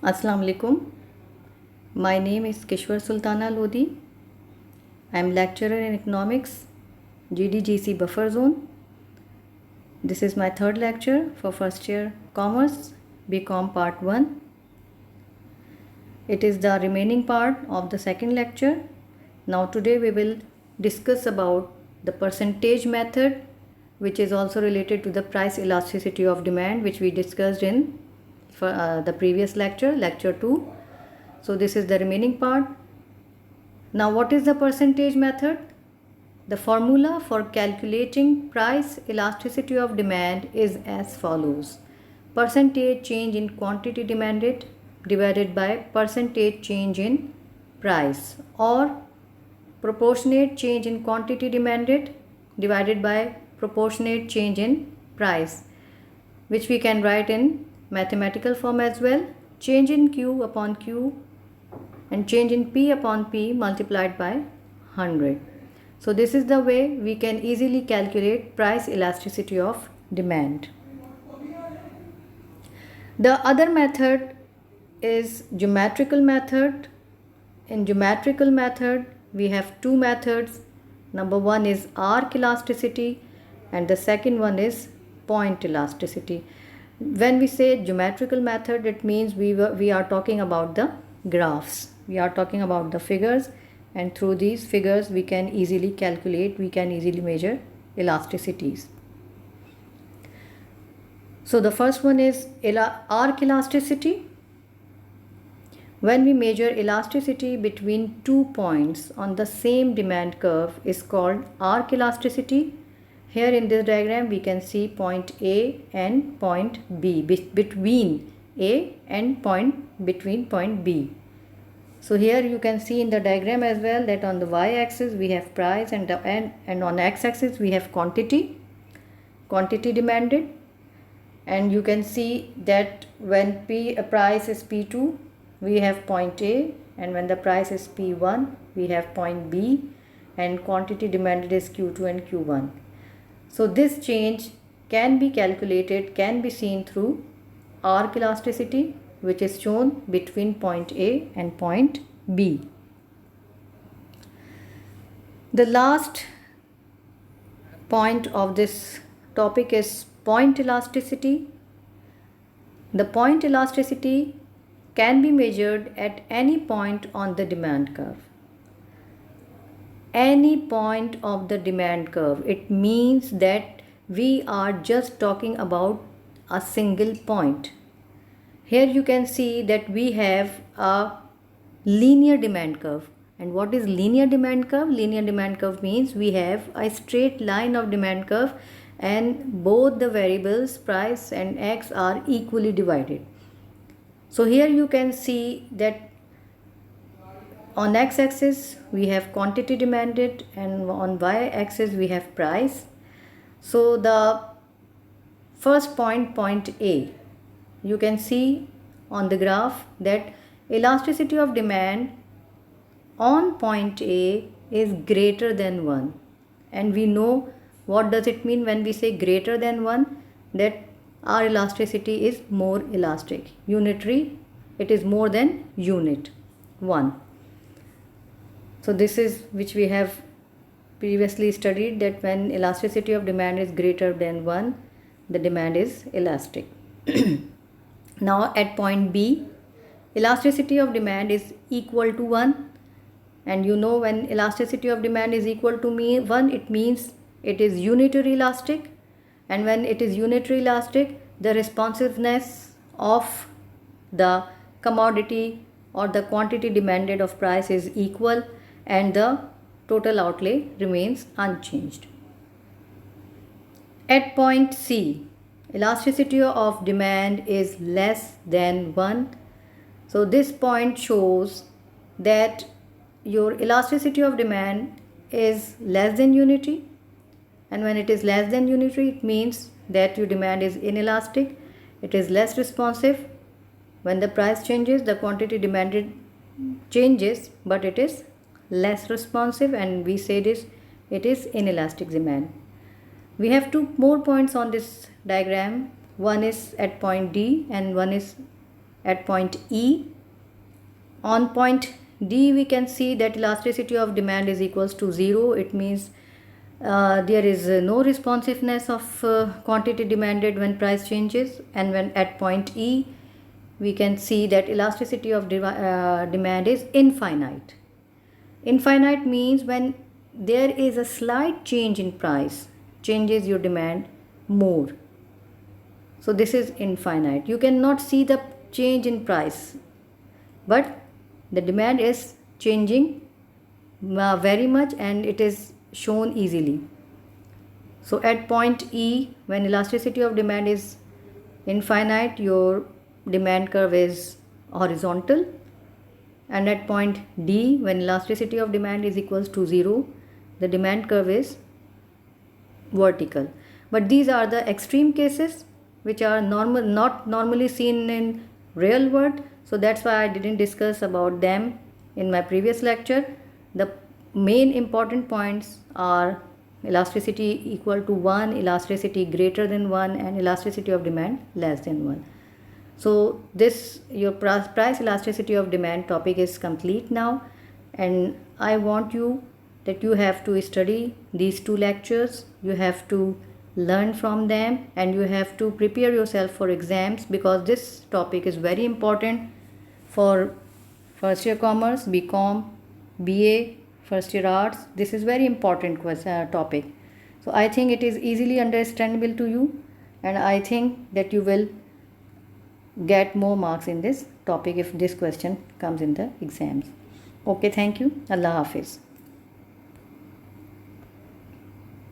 Assalamu alaikum. My name is Kishwer Sultana Lodhi. I am lecturer in economics, GDGC Bufferzone. This is my third lecture for first year commerce, BCOM part 1. It is the remaining part of the second lecture. Now today we will discuss about the percentage method, which is also related to the price elasticity of demand, which we discussed in the previous lecture, lecture 2. So this is the remaining part. Now what is the percentage method? The formula for calculating price elasticity of demand is as follows. Percentage change in quantity demanded divided by percentage change in price, or proportionate change in quantity demanded divided by proportionate change in price, which we can write in mathematical form as well. Change in Q upon Q and change in P upon P multiplied by 100. So this is the way we can easily calculate price elasticity of demand. The other method is geometrical method. In geometrical method, we have two methods. Number one is arc elasticity and the second one is point elasticity. When we say geometrical method, it means we are talking about the graphs. We are talking about the figures, and through these figures we can easily calculate, we can easily measure elasticities. So the first one is arc elasticity. When we measure elasticity between 2 points on the same demand curve is called arc elasticity. Here in this diagram we can see point A and point B, between A and between point B. So here you can see in the diagram as well that on the y-axis we have price and on x-axis we have quantity demanded, and you can see that when price is P2 we have point A, and when the price is P1 we have point B, and quantity demanded is Q2 and Q1. So this change can be calculated, can be seen through arc elasticity, which is shown between point A and point B. The last point of this topic is point elasticity. The point elasticity can be measured at any point on the demand curve. Any point of the demand curve. It means that we are just talking about a single point. Here you can see that we have a linear demand curve. And what is linear demand curve? Linear demand curve means we have a straight line of demand curve and both the variables price and x are equally divided. So here you can see that on x-axis we have quantity demanded and on y-axis we have price. So the first point A, you can see on the graph that elasticity of demand on point A is greater than 1, and we know what does it mean when we say greater than 1, that our elasticity is more elastic, unitary, it is more than unit 1. So this is which we have previously studied, that when elasticity of demand is greater than 1, the demand is elastic. Now at point B, elasticity of demand is equal to 1, and you know when elasticity of demand is equal to 1, it means it is unitary elastic, and when it is unitary elastic, the responsiveness of the commodity or the quantity demanded of price is equal and the total outlay remains unchanged. At point C, elasticity of demand is less than 1. So this point shows that your elasticity of demand is less than unity, and when it is less than unitary, it means that your demand is inelastic, it is less responsive. When the price changes, the quantity demanded changes, but it is less responsive, and we say this, it is inelastic demand. We have two more points on this diagram. One is at point D and one is at point E. On point D, we can see that elasticity of demand is equals to 0. It means there is no responsiveness of quantity demanded when price changes. And when at point E, we can see that elasticity of demand is infinite. Infinite means when there is a slight change in price, changes your demand more. So this is infinite. You cannot see the change in price, but the demand is changing very much and it is shown easily. So at point E, when elasticity of demand is infinite, your demand curve is horizontal. And at point D, when elasticity of demand is equals to 0, the demand curve is vertical. But these are the extreme cases which are not normally seen in real world. So that's why I didn't discuss about them in my previous lecture. The main important points are elasticity equal to 1, elasticity greater than 1, and elasticity of demand less than 1. So this your price elasticity of demand topic is complete now, and I want you that you have to study these 2 lectures. You have to learn from them and you have to prepare yourself for exams, because this topic is very important for first year commerce, BCOM, BA, first year arts. This is very important topic. So I think it is easily understandable to you, and I think that you will get more marks in this topic if this question comes in the exams. Okay, thank you. Allah Hafiz.